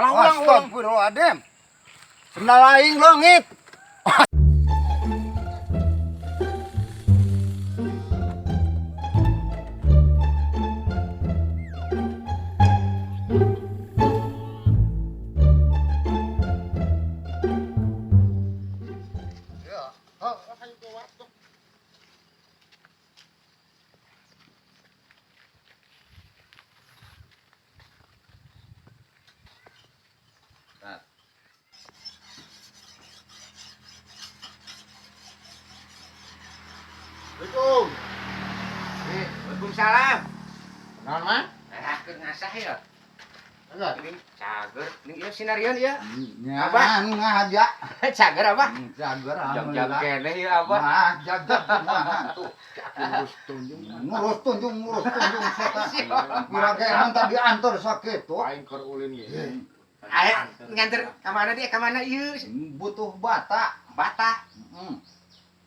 ulang. Astagfirullahaladzim. Sendal aing leungit. Assalamualaikum. Waalaikumsalam. Naon mah? Keur ngasah ya. Enggak. Ini cager. Ini ieu sinarian ya. Nya Apa? anu ngahaja. Cager apa? Jager Jam-jam alhamdulillah. keneh ya apa? Nah, jager kumaha tuh. Ngurus tunjung. Ngurus tunjung sota. Kira kayak tadi antar sakit tuh. Aing keur ulin ye. Ayo nganter ka mana dia? Ka mana ieu? Butuh bata. Bata. Hmm.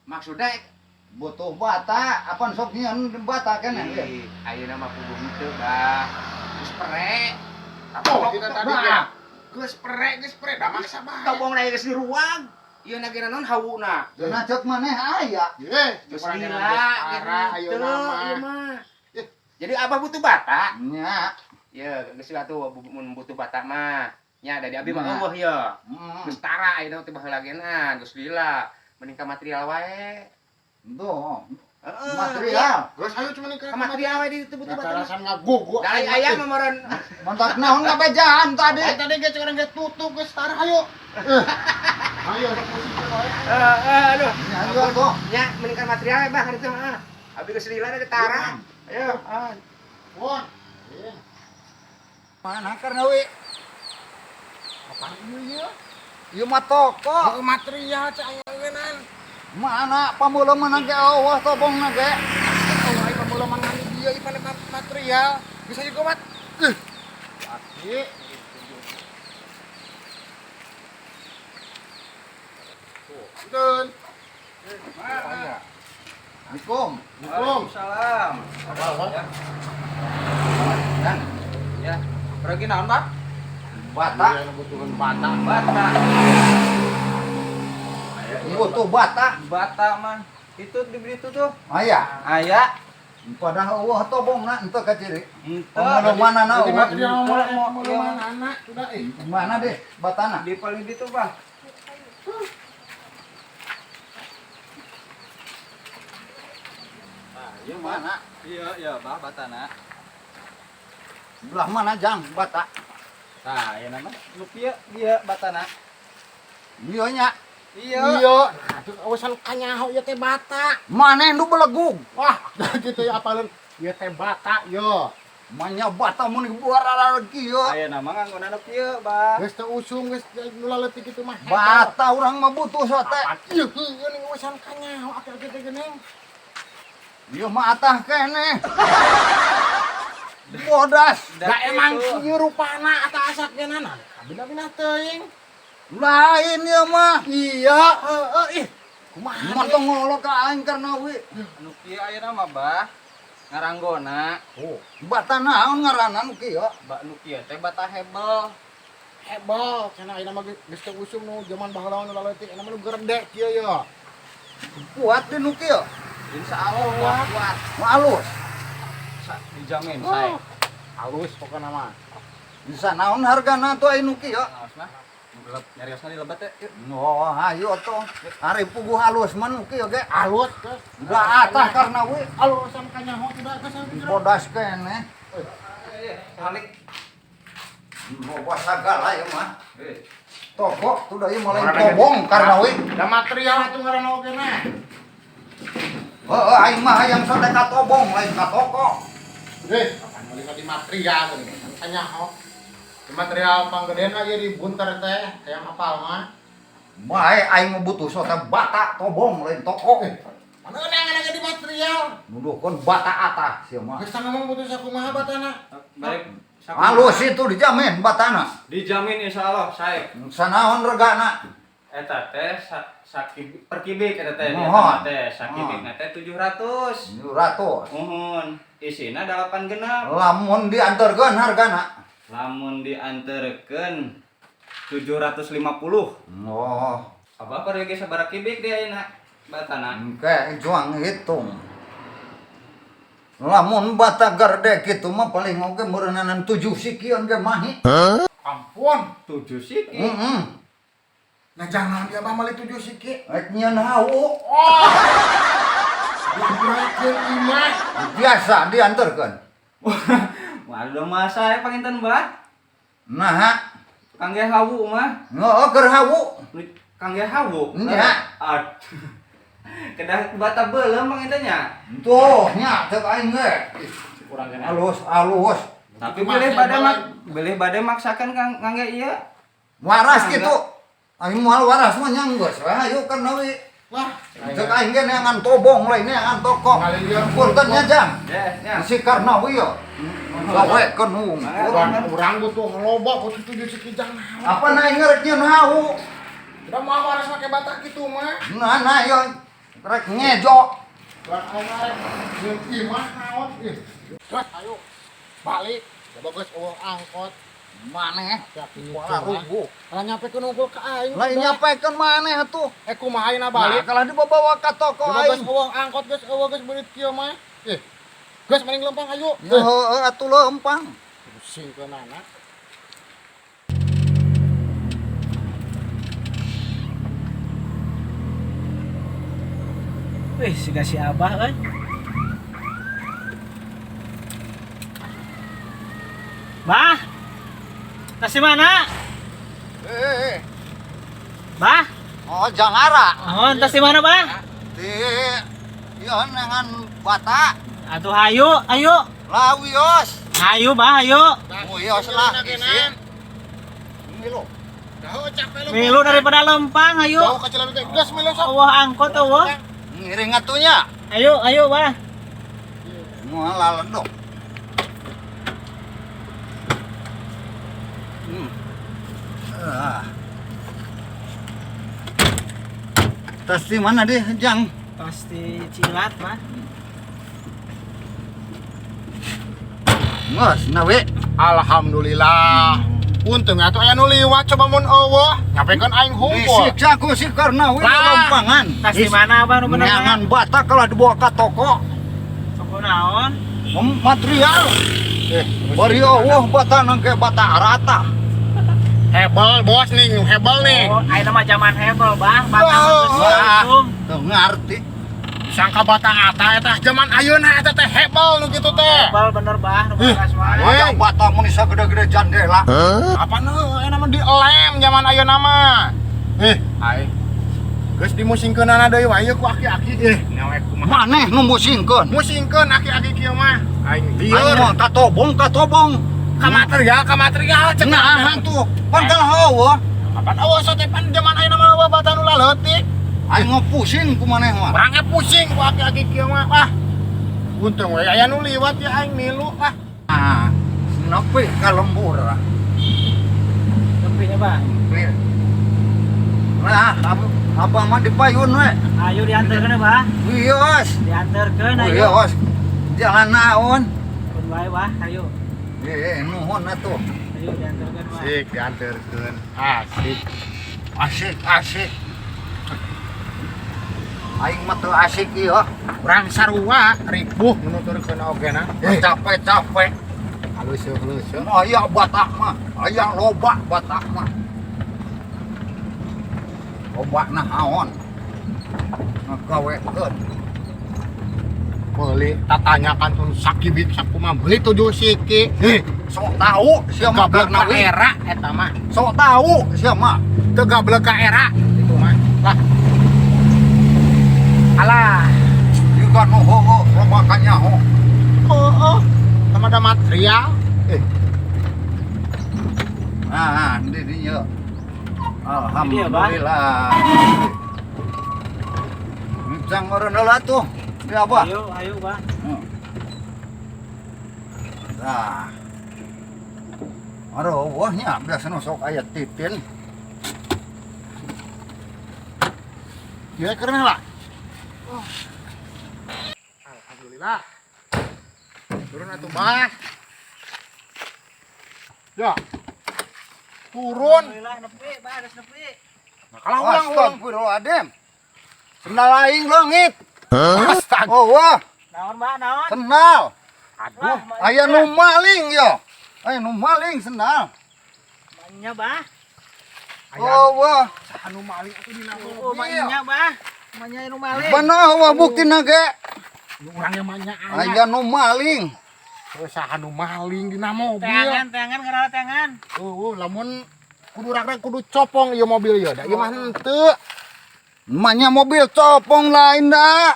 Maksudnya Butuh bata, apaan sok nyieun bata keneh ge. ayeuna mah kudu henteu, Bah. Geus perek. Oh, kita tadi ya. Geus perek, Da maksa bae. Tobong na geus di ruang. Ieu na geuna naon hawuna. Cenah ceuk maneh aya. Ye, Geus kurang lila, Ara ayo gitu, nama. ieu mah. Jadi abah butuh bata? Nya. Ya, geus atuh mun butuh bata mah. Nya dari abi mah Nah. eueuh ya. Hmm. Geus tara ayeuna teh baheula geuna, geus lila. Mending ka material wae. Tuh. Heeh. Material. Geus hayu cuman Ka material wae di butuh bata. Karasan ngagugu. Dari aya mah meureun. Mantap naon ngabejaan tadi. Tadi ge cenah ge tutup geus tar hayu. Hayu sok posisi wae. Aduh. Nya ieu tuh. Nya mending ka material wae bah kitu mah. Abi geus lila na tara. Ayo, Won. Mana karena we? Apaan ieu? Ieu mah toko. Material cai eueunan. Mana pamuleum mana ge eueuh tobongna ge. Oh, ai pamulo mangan ieu ipan material. Bisa juga mat. Laki. Dun. Assalamualaikum. Waalaikumsalam. Dan Ya, pergi naon, Pak? bata, Butuhan bata. Bata. butuh bata. Bata mah. Itu dibeli itu tuh. Aya, Aya. padahal eueuh tobongna henteu ka ciri. Ente. Pamuleum manana Jadi eueuh. material mah Mau- pamulo anak sudah Mana deh batana? Di paling itu, Pak. Ieu mana? Iya, Pak, batana. Belah mana jang bata? Nah, ya nama. Lupieu dia batana. Ieu nya. Iya. Iya, aduh awasan kanyaho ieu teh bata. Maneh nu belegug. Wah, gitu ya apalun. Ieu teh bata yo. Manya bata mun buarara kieu. Aya nama nganggona nu kieu, Pak. Geus teu usum geus nu leutik kitu mah. Bata urang mah butuh sote. Ieu geuning awasan kanyaho akeh teh geuning. Ieu mah atah keneh. Bodas. Da emang ieu rupana ata asapkeunana. Abina-bina teuing. Lain ieu mah. Iya, heeh ih. Kumaha? Mantong ngolok ka aing karena we. Nu kieu aya nama, Bah. Ngaranggona. Oh, bata naon ngaranna nu kieu? Nu kieu teh bata hebel. Hebel, cenah ayeuna mah geus teu usum nu zaman baheula nu leutik, anu mah nu gerde kieu yo. Kuat di nu kieu. Insyaallah kuat. Nu alus. Dijamin saya. Halus pokona mah. Bisa naon hargana tuh anu kieu? Aosna. Nyariosna di lebat teh. Yuk. Oh, ayo tuh. Ari puguh halus mah nu kieu ge. Halus geus. Da atah karena we Alusan kanyaho tidak geus bodas keneh. Balik. Boba sagala ieu mah. Toko tuh da ieu mulai tobong karena we. Da material atuh ngaranna oge na. Heeh, aing mah hayang sate ka tobong lain ka toko. Heh, kapan meuli di material geuning kanyaho. Di material panggedena ieu di bunter teh, hayang hafal mah. Bae aing mah butuh sote bata tobong lain toko. Mana eunang di material? Nuduhkeun bata atah sieu mah. Geus ngomong butuh sakumaha batana. Balik. Halus itu dijamin batana. Dijamin insyaallah saya. Sanaon regana? Eta teh sakibik per kubik eta teh Mohon. teh sakibikna teh 700. 100. Mohon isina 8 genap. Lamun diantarkeun hargana. Lamun dianterkeun 750. Oh, Abah pergi sabaraha kibik dia ayeuna batana. kayak juang hitung. Lamun bata gerde kitu mah paling oge meureunanan 7 sikion ge mahi. Ampun. 7 siki. Heeh. Nah jangan dia mah mali 7 siki. Rek nyeun hawu. Diberakeun imah. Biasa dianterkeun. Waduh masa panginten bah. Nah, Kangge hawu mah. ngeueuh keur hawu. Kangge hawu. Nya. Kedah bata beuleum panginten nya. Tuh, nya teu aing ge. Kurang kena. Alus. Tapi Itu bilih bade maksakeun kangge ieu. Waras Enggak. gitu. Aing moal waras mah nyanggeus we hayu kana we. Wah, Cek aing ge neangan tobong lain neangan toko. Punten nya jang. Ya. Si Karnawi yo. Gawe keun urang butuh ngeloba butuh 7 siki jangan. Apa na aing rek nyeun hawu. Udah mau harus pakai bata gitu mah. Nah yo rek ngejo. Buat aing nyeun imah naon ih. Wah, ayo. Balik. Coba geus eueuh angkot. Maneh Yakin wala rubuh. Kalau nyampe ke nunggu ke aing. Lain nyampekeun maneh atuh. Kumaha ayeuna Nah, balik. kalah dibawa ka toko Coba geus aing. eueuh angkot geus eueuh geus beurit kieu mah. Geus mending lempang ayo. Ya heueuh atuh leumpang. Pusing ke nana. Wih, si Abah kan. Bah. Kasih mana? Bah. Oh, jangara. Oh, entah si mana, Bah? Di ieu nengan bata. Atuh hayu, ayo. Lawios. Hayu, Bah, hayu. Wios lah isin. Milu. Dah capek lu. Milu daripada lempang, ayo. Jauh ke Cileunyi teh. Geus milu sok. Wah, angkot wah. Ngiring atunya. Ayo, Bah. Moal laledok. Tas di mana deh, Jang? Pasti cilat, Bah. Ngos, nawe. Alhamdulillah. Untung atuh aya nu liwat coba mun eueuh. Nyampekeun aing hungkul. Disiksa ku si Karnawi Lah. lompangan. Tas di mana, Abah, nu bener? Neangan bata kalau dibawa ke toko. Toko naon? Material. Bari eueuh bata nangke bata rata. Hebel bos nih, hebel nih. Oh, ayeuna mah zaman hebel, Bah. Wah. Batang geus langsung. Tuh ngarti. Sangka bata ata eta zaman ayeuna eta teh hebel nu kitu teh. Hebel bener, Bah, nu beres mah. Aya bata mun isa gede-gede jandela. Apa nu aya mah dilem zaman ayeuna mah. Ai. Geus dimusingkeunana deui wae ku aki-aki nyawek kumaha. Maneh nu musingkeun. Musingkeun aki-aki kieu mah. Aing Ayo lieur. mah katobong. Ka material cenah. Cenah tuh. Pan kalau hawa. Apaan awas teh pan zaman ayeuna mah loba bata nu laleutik. Aing ngopusing ku maneh mah. Orangnya pusing ku aki-aki kieu mah. Wah. Untung we aya nu liwat ya aing milu ah. Ah, nepi ka lembur. Tempinya, Bah. Nah, abang mah dipayun we. Ayo diantarkeun, Bah. Wios. Diantarkeun ayo. Wios. Jalan naon? Pun bae, Bah. Ayo. Nuhun atuh. Ayo diantarkeun, Bah. Asik diantarkeun. Asik. Asik. Aing mah teu asik ieu. Urang sarua ribuh nuturkeun ogena. Capek. Halus. Aya batak mah, aya loba batak mah. Loba naon? Ngagawekeun. Meuli tatanyakan tuh sakibit sakumaha meuli 7 siki. Sok tahu sia mah Gablek ka Karnawi. era eta mah. Sok tahu sia mah. Teu gablek ka era itu mah. Lah. Alah. Juga nu heueuh loba ka nyaho. Oh. Sama ada material. Nah, di dieu. Ini ya, Bang? Alhamdulillah. Cang orang heula tuh. Di apa? Ayo, Bah. Nah. Aduh, wahnya biasa sok aya titin. Dia keren lah. Alhamdulillah. Turun atuh Bah. Ya. Turun. Alhamdulillah nepi, bah, geus nepi. Nah, kalah ulang. Astagfirullahaladzim. Sendal aing leungit. Astaga. Oh wah, Naon, bah, naon? sendal. Aduh. Aya nu maling yo. Aya nu maling sendal. Manya, bah. Oh wah, Anu maling atuh dina Oh, mobil. manya, bah. Manya nu malih. bener wah buktina ge. Nu urang yang manya Aya nu maling. Terus anu maling dina mobil. Tengan karena tengan. Lamun kudu ragrag kudu copong ieu mobil ieu da. Ieu mah henteu. Namanya mobil copong lain dah.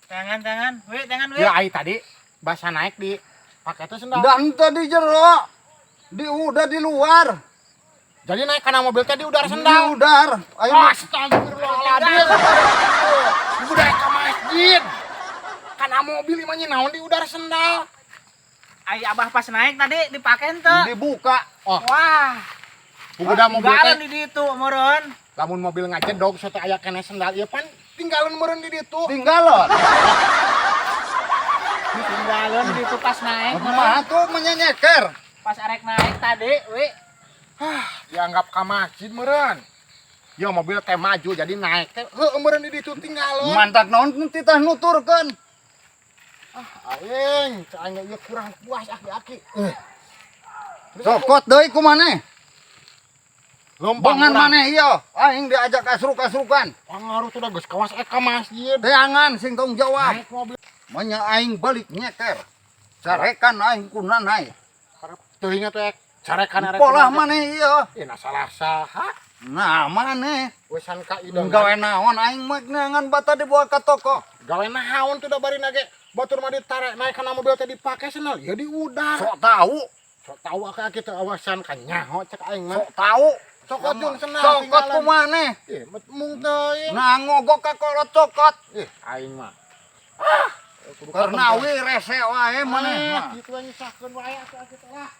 Tengan, tengan, we. Ya ai tadi basa naik di pakai teh sendal. Dan tadi jero. Udah di luar. Jadi naik karena mobil tadi udara Di sendal. udar. Ayo Astagfirullahaladzim. Udah ke masjid. Karena mobil imanya naon di udara sendal. Ai abah pas naik tadi dipakeun teu. dibuka. Oh, Wah, udah mobil galan teh. di ditu meureun. Lamun mobil ngacedog soto aya kene sendal ieu pan tinggalin meureun di ditu. Tinggalon. Tinggalin di ditu pas naik. Mah tuh menyenyeker. Pas arek naik tadi, we. Dianggap ka masjid meureun. Yo mobil teh maju jadi naik teh heueuh meureun di ditu tinggalin. Mantak naon titah nuturkeun. Aing, aing ieu kurang puas aki-aki. Sokot deui kumaneh. Lompang Bangan urang. maneh ieu. Aing diajak kasruk-kasrukan. Pangaruh tuh udah geus kawas ka masjid. Teangan sing tanggung jawab. Naik mobil. Manya aing balik nyeker. Carekan aing kunanai. Teuing atuh carekan arek. Polah maneh ieu. Nah salah saha. Nah maneh. Wesan ka ideng. Gawe naon aing mah neangan bata dibawa ka toko. Gawe naon tuh da bari nage. Batur mah ditarek naik kana mobil teh dipake sendal. Ya di udara. Sok tahu. Sok tahu aki teu awasan ka nyaho cek aing mah. Sok tahu. Cokot jeung sendal. Cokot kumaneh. Mung teuing. Nah ngogok ka kolot cokot. Aing mah. Karena wi rese wae maneh. Kitu nyusahkeun wae atuh kitu lah.